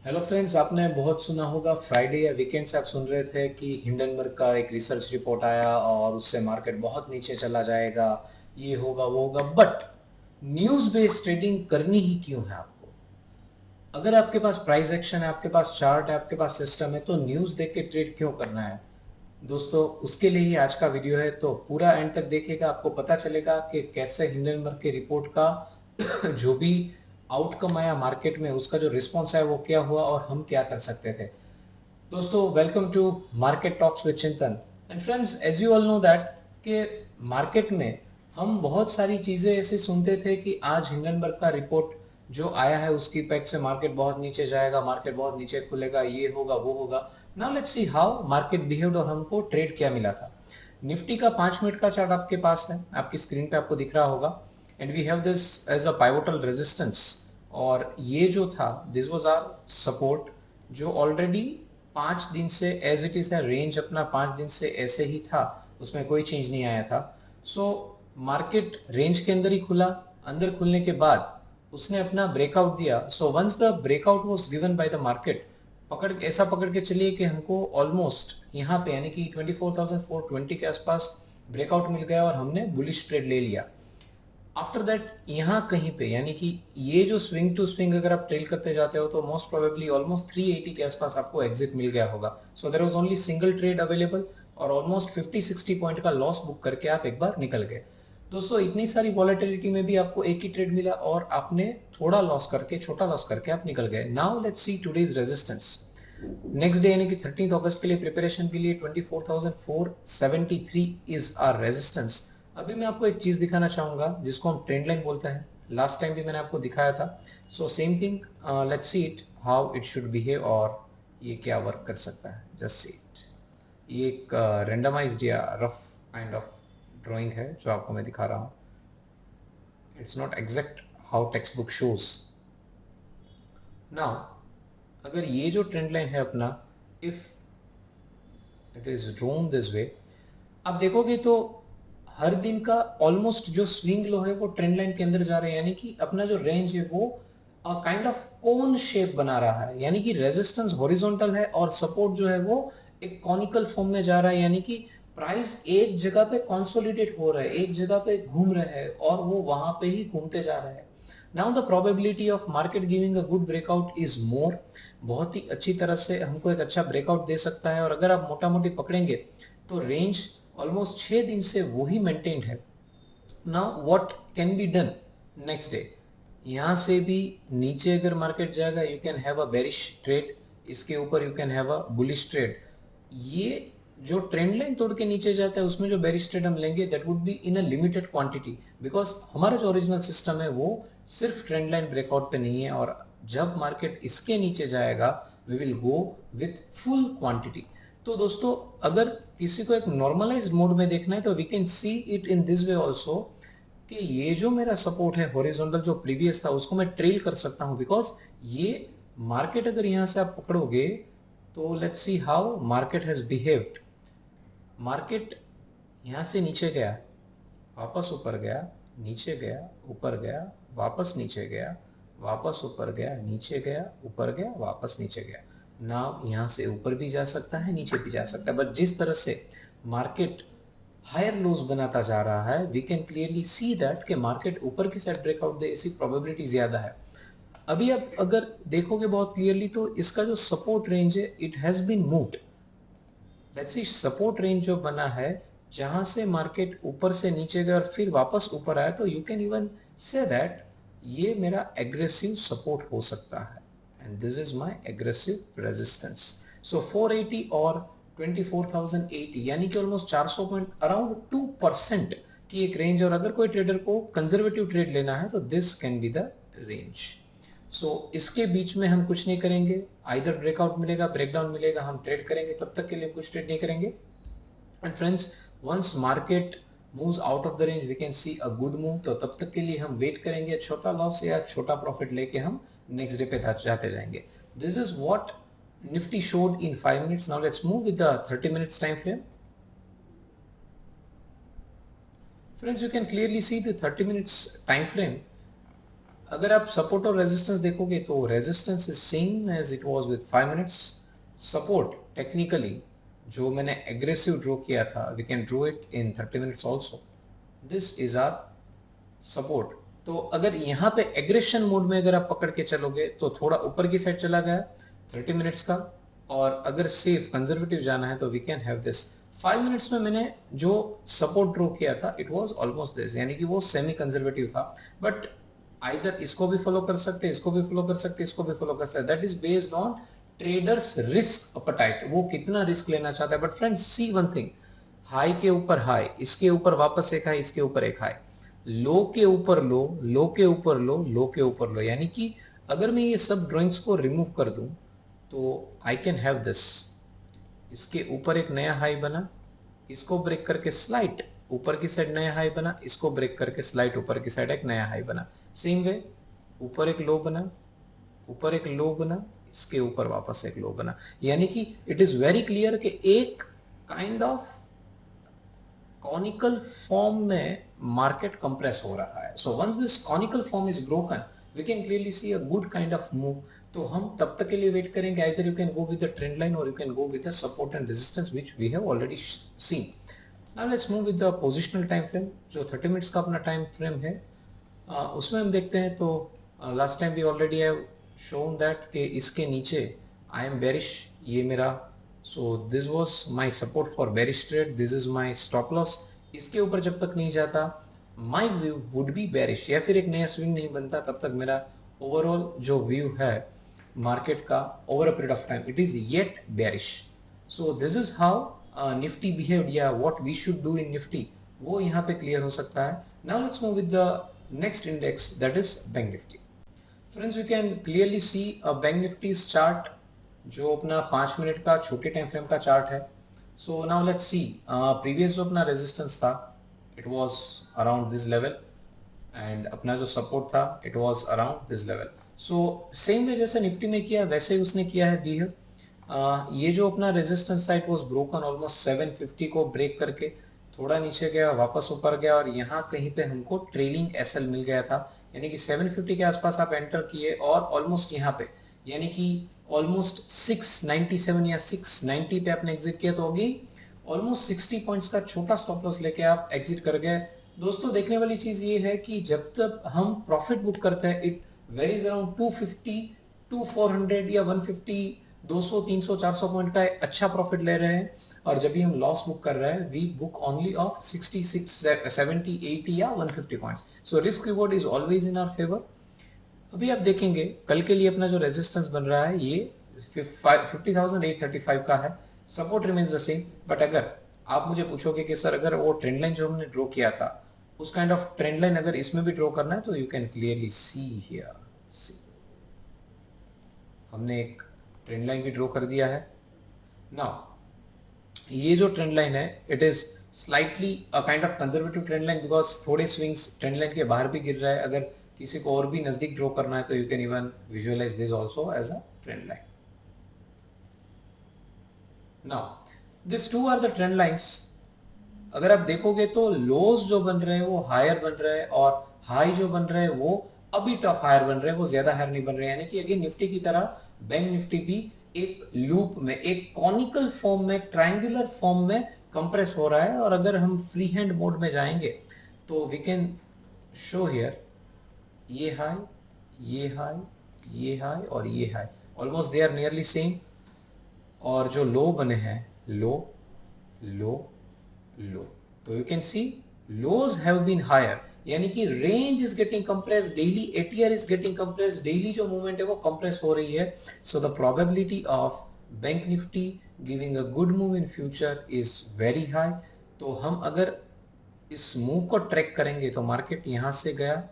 Hello friends, आपने बहुत सुना होगा फ्राइडे या वीकेंड से आप सुन रहे थे कि हिंडनबर्ग का एक रिसर्च रिपोर्ट आया और उससे मार्केट बहुत नीचे चला जाएगा, ये होगा वो होगा। बट न्यूज़ बेस्ड ट्रेडिंग करनी ही क्यों है आपको? अगर आपके पास प्राइस एक्शन है, आपके पास चार्ट है, आपके पास सिस्टम है, तो न्यूज़ देख के ट्रेड क्यों करना है? दोस्तों, उसके लिए ही आज का वीडियो है, तो पूरा एंड तक देखिएगा। आपको पता चलेगा कि कैसे हिंडनबर्ग के रिपोर्ट का जो भी आउटकम आया मार्केट में, उसका जो रिस्पॉन्स है वो क्या हुआ और हम क्या कर सकते थे। दोस्तों, welcome to market talks with Chintan. And friends, as you all know that कि मार्केट में हम बहुत सारी चीज़ें ऐसे सुनते थे कि आज हिंडनबर्ग का रिपोर्ट जो आया है उसकी इफेक्ट से मार्केट बहुत नीचे जाएगा, मार्केट बहुत नीचे खुलेगा, ये होगा वो होगा। Now let's see how market behaved और हमको ट्रेड क्या मिला था। निफ्टी का 5 मिनट का चार्ट आपके पास है, आपकी स्क्रीन पे आपको दिख रहा होगा। And we have this as a pivotal resistance. और ये जो था, दिस वाज आवर सपोर्ट, जो ऑलरेडी 5 दिन से एज इट इज है। रेंज अपना 5 दिन से ऐसे ही था, उसमें कोई चेंज नहीं आया था। सो मार्केट रेंज के अंदर ही खुला। अंदर खुलने के बाद उसने अपना ब्रेकआउट दिया। So once the breakout was given by the market, ऐसा पकड़ के चलिए कि हमको ऑलमोस्ट यहाँ पे यानी कि 24,420 के आसपास ब्रेकआउट मिल गया और हमने बुलिश ट्रेड ले लिया। आफ्टर दैट यहाँ कहीं पे यानी कि ये जो स्विंग टू स्विंग अगर आप ट्रेल करते जाते हो तो मोस्ट प्रोबेबली ऑलमोस्ट 380 के आसपास आपको एग्जिट मिल गया होगा। So there was only single trade available और ऑलमोस्ट 50-60 पॉइंट का लॉस बुक करके आप एक बार निकल गए। दोस्तों, इतनी सारी वॉलेटिलिटी में भी आपको एक ही ट्रेड मिला और आपने थोड़ा लॉस करके, छोटा लॉस करके आप निकल गए। Now let's see today's resistance. Next day यानी कि 13 अगस्त के लिए प्रिपरेशन के लिए 24,473 इज आर रेजिस्टेंस। अभी मैं आपको एक चीज दिखाना चाहूंगा जिसको हम ट्रेंड लाइन बोलते हैं। लास्ट टाइम भी मैंने आपको दिखाया था। So same thing, let's see it how it should behave और ये क्या वर्क कर सकता है। Just see it. ये एक रेंडमाइज्ड या रफ काइंड ऑफ ड्राइंग है जो आपको मैं दिखा रहा हूँ। It's not exact how text book shows. Now अगर ये जो ट्रेंड लाइन है अपना, if it is drone this way, आप देखोगे तो हर दिन का ऑलमोस्ट जो स्विंग लो है वो ट्रेंड लाइन के अंदर जा रहे हैं, यानी कि अपना जो रेंज है वो काइंड ऑफ कोन शेप बना रहा है। यानी कि रेजिस्टेंस हॉरिजॉन्टल है और सपोर्ट जो है वो एक कॉनिकल फॉर्म में जा रहा है। यानी कि प्राइस एक जगह पे कंसोलिडेट हो रहा है, एक जगह पे घूम रहे हैं और वो वहां पे ही घूमते जा रहे हैं। Now the probability of market giving a good breakout is more. बहुत ही अच्छी तरह से हमको एक अच्छा ब्रेकआउट दे सकता है और अगर आप मोटा मोटी पकड़ेंगे तो रेंज ऑलमोस्ट 6 दिन से वही मेंटेन्ड है। Now what can be done next day? यहाँ से भी नीचे अगर मार्केट जाएगा you can have a bearish trade, इसके ऊपर you can have a bullish trade. ये जो ट्रेंड लाइन तोड़ के नीचे जाता है उसमें जो बेरिश ट्रेड हम लेंगे that would be in a limited quantity, because हमारा जो ओरिजिनल सिस्टम है वो सिर्फ ट्रेंड लाइन ब्रेकआउट पे नहीं है। और जब मार्केट इसके नीचे जाएगा we will go with full quantity. तो दोस्तों, अगर किसी को एक नॉर्मलाइज्ड मोड में देखना है तो we can see it in this way also कि ये जो मेरा सपोर्ट है हॉरिजॉन्टल जो प्रीवियस था उसको मैं ट्रेल कर सकता हूं, बिकॉज ये मार्केट अगर यहां से आप पकड़ोगे तो let's see how market has behaved. Market यहां से नीचे गया, वापस ऊपर गया, नीचे गया, ऊपर गया, वापस नीचे गया, वापस ऊपर गया, नीचे गया, ऊपर गया, वापस नीचे गया। नाउ यहां से ऊपर भी जा सकता है, नीचे भी जा सकता है, बट जिस तरह से मार्केट हायर लोज बनाता जा रहा है we can clearly see that कि मार्केट ऊपर की साइड ब्रेकआउट दे, ऐसी प्रोबेबिलिटी ज्यादा है। अभी आप अगर देखोगे बहुत क्लियरली तो इसका जो सपोर्ट रेंज है it has been moved. Let's see, support range जो बना है जहां से मार्केट ऊपर से नीचे गया और फिर वापस ऊपर आया, तो you can even say that ये मेरा एग्रेसिव सपोर्ट हो सकता है and this is my aggressive resistance. So 480 और 24,080 यानी कि ऑलमोस्ट 400 पॉइंट, अराउंड 2% की एक रेंज। और अगर कोई ट्रेडर को कंजर्वेटिव ट्रेड लेना है तो this can be the range. इसके बीच में हम कुछ नहीं करेंगे। आइदर ब्रेकआउट मिलेगा, ब्रेकडाउन मिलेगा, हम ट्रेड करेंगे, तब तक के लिए कुछ ट्रेड नहीं करेंगे। And friends, once market moves out of the range we can see a good move, तो तब तक के लिए हम वेट करेंगे, छोटा लॉस या छोटा प्रॉफिट लेके हम नेक्स्ट डे पे जाते जाएंगे। This is what Nifty showed in 5 minutes. Now let's move with the 30 minutes time frame. Friends, you can clearly see the 30 minutes time frame. अगर आप सपोर्ट और रेजिस्टेंस देखोगे तो resistance is same as it was with 5 minutes. Support technically जो मैंने aggressive draw किया था, we can draw it in 30 minutes also. This is our support. तो अगर यहाँ पे एग्रेशन मोड में अगर आप पकड़ के चलोगे तो थोड़ा ऊपर की साइड चला गया 30 मिनट्स का, और अगर सेफ कंजर्वेटिव जाना है तो we can have this. 5 minutes में मैंने जो सपोर्ट ड्रॉ किया था इट वाज ऑलमोस्ट दिस, यानी कि वो सेमी कंजर्वेटिव था। बट आइदर इसको भी फॉलो कर सकते, इसको भी फॉलो कर सकते, इसको भी फॉलो कर सकते, that is based on traders risk appetite, वो कितना रिस्क लेना चाहता है। But friends see one thing, high के ऊपर हाई, इसके ऊपर वापस एक हाई, इसके ऊपर एक हाई, लो के ऊपर लो, लो के ऊपर लो, लो के ऊपर लो, यानी कि अगर मैं ये सब ड्राइंग्स को रिमूव कर दूं तो आई कैन हैव दिस। इसके ऊपर एक नया हाई बना, इसको ब्रेक करके स्लाइट ऊपर की साइड नया हाई बना, इसको ब्रेक करके स्लाइट ऊपर की साइड एक नया हाई बना। सेम वे ऊपर एक लो बना, ऊपर एक लो बना, इसके ऊपर वापस एक लो बना, यानी कि इट इज वेरी क्लियर कि एक काइंड ऑफ कॉनिकल फॉर्म में मार्केट कंप्रेस हो रहा है। So once this conical form is broken we can clearly see a good kind of move. तो हम तब तक के लिए वेट करेंगे, either you can go with the trend line और you can go with the support and resistance which we have already seen. Now let's move with the positional time frame, जो 30 minutes का अपना time frame है। उसमें हम देखते हैं तो last time we already have shown that कि इसके नीचे आई एम बेरिश, ये मेरा, so this was my support for bearish trade, this is my stop loss. इसके ऊपर जब तक नहीं जाता my view would be bearish, या फिर एक नया स्विंग नहीं बनता तब तक मेरा ओवरऑल जो व्यू है मार्केट का over a period of time it is yet bearish. So this is how Nifty behaved, या what we should do in Nifty, वो यहाँ पे क्लियर हो सकता है। Now let's move with the next index, that is bank nifty. Friends, you can clearly see a bank nifty's chart जो अपना 5 minute का छोटे टाइम फ्रेम का चार्ट है। So now let's see previous जो अपना रेजिस्टेंस था it was around this level, and अपना जो सपोर्ट था it was around this level. So same way जैसे निफ्टी में किया वैसे ही उसने किया है बिहेव। ये जो अपना रेजिस्टेंस था इट वाज ब्रोकन ऑलमोस्ट 750 को ब्रेक करके, थोड़ा नीचे गया वापस ऊपर गया, और यहाँ कहीं पे हमको ट्रेलिंग एसएल मिल गया था, यानी कि 750 के आसपास आप एंटर किए और ऑलमोस्ट यहाँ पे यानी कि ऑलमोस्ट 697 या 690 पे आपने एग्जिट किया, तो होगी ऑलमोस्ट 60 पॉइंट्स का छोटा स्टॉप लॉस लेके आप एग्जिट कर गए। दोस्तों देखने वाली चीज ये है कि जब तक हम प्रॉफिट बुक करते हैं इट वेरीज अराउंड 250 टू 400 या 150, 200 300 400 पॉइंट का अच्छा प्रॉफिट ले रहे हैं, और जब भी हम लॉस बुक कर रहे हैं वी बुक ओनली ऑफ 66 70 80 या 150 points. So risk reward is always in our favour. अभी आप देखेंगे कल के लिए अपना जो रेजिस्टेंस बन रहा है ये 50,835 का है, support remains the same. But अगर आप मुझे पूछोगे कि सर अगर वो ट्रेंड लाइन जो हमने ड्रॉ किया था उस काइंड ऑफ ट्रेंड लाइन अगर इसमें भी ड्रॉ करना है तो you can clearly see here, हमने एक ट्रेंड लाइन भी ड्रॉ कर दिया है। नाउ ये जो ट्रेंड लाइन है it is slightly a kind of conservative trend line because थोड़े स्विंग्स ट्रेंड लाइन के बाहर भी गिर रहा है। अगर किसी को और भी नजदीक ड्रॉ करना है तो you can even visualise this also as a trend line. Now this two are the trend lines. अगर आप देखोगे तो लोज जो बन रहे हैं वो हायर बन रहे हैं, और हाई जो बन रहे हैं वो अभी टफ हायर बन रहे हैं, वो ज्यादा हायर नहीं बन रहे हैं, यानी कि अगेन निफ्टी की तरह बैंक निफ्टी भी एक लूप में, एक कॉनिकल फॉर्म में, ट्रायंगुलर फॉर्म में कंप्रेस हो रहा है। और अगर हम फ्री हैंड मोड में जाएंगे तो वी कैन शो हियर ये हाई, ये हाई, ये हाई और ये high, almost they are nearly same. और जो लो बने हैं लो लो लो, तो you can see lows have been higher, यानी कि range is getting compressed daily, ATR is getting compressed daily, जो मूवमेंट है वो कंप्रेस हो रही है। So the probability of bank nifty giving a good move in future is very high. तो हम अगर इस मूव को ट्रैक करेंगे तो मार्केट यहां से गया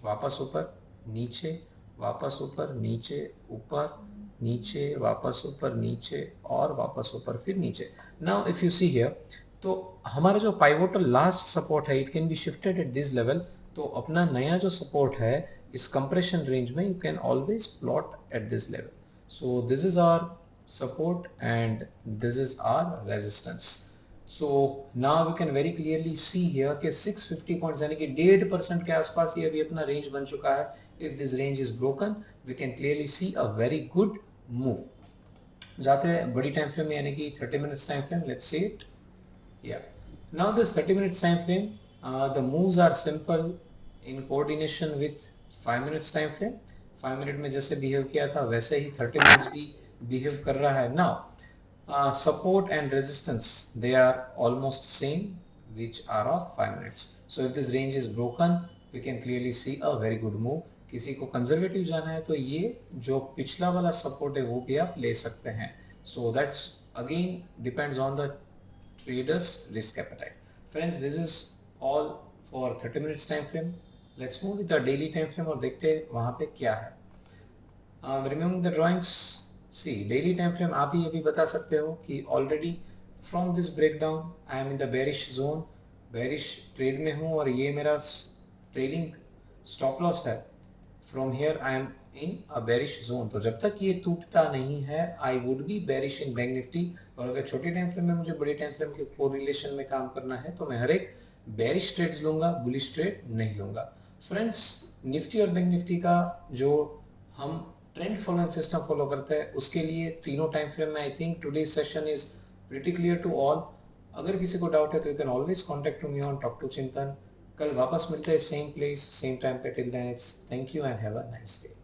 वापस ऊपर नीचे, वापस ऊपर नीचे, ऊपर नीचे, वापस ऊपर नीचे और वापस ऊपर फिर नीचे। Now if you see here तो हमारा जो पाइवोटल लास्ट सपोर्ट है it can be shifted at this level. तो अपना नया जो सपोर्ट है इस कंप्रेशन रेंज में you can always plot at this level. So this is our support and this is our resistance. So now we can very clearly see here कि 650 points यानी कि 1.5% के आसपास ये अभी अपना रेंज बन चुका है। If this range is broken, we can clearly see a very good move. जाते हैं बड़ी टाइम फ्रेम यानी कि 30 minutes time frame. Let's see it. Yeah. Now this 30 minutes time frame, the moves are simple in coordination with 5 minutes time frame. 5 minute में जैसे behave किया था वैसे ही 30 minutes भी बिहेव कर रहा है. Now support and resistance, they are almost same, which are of 5 minutes. So if this range is broken, we can clearly see a very good move. किसी को कंजर्वेटिव जाना है तो ये जो पिछला वाला सपोर्ट है वो भी आप ले सकते हैं. So that's again depends on the traders risk appetite. Friends, this is all for 30 minutes time frame. Let's move with the daily time frame और देखते हैं वहाँ पे क्या है. Remembering the drawings, see daily time frame आप ही ये भी बता सकते हो कि already from this breakdown I am in the bearish zone, bearish trade में हूँ और ये मेरा ट्रेडिंग stop loss है. From here I am in a bearish zone. तो जब तक ये टूटता नहीं है I would be bearish in bank Nifty. और अगर छोटे टाइम फ्रेम में मुझे बड़े टाइम फ्रेम के कोरिलेशन में काम करना है तो मैं हर एक बेरिश ट्रेड्स लूंगा, बुलिश ट्रेड नहीं लूंगा. फ्रेंड्स, निफ्टी और बैंक निफ्टी का जो हम ट्रेंड फॉलोइंग सिस्टम फॉलो करते हैं उसके लिए तीनों टाइम फ्रेम में I think today session is pretty clear to all. अगर किसी को डाउट है तो you can always contact to me on talk to Chintan. कल वापस मिलते हैं सेम प्लेस सेम टाइम पे. Till then it's thank you and have a nice day.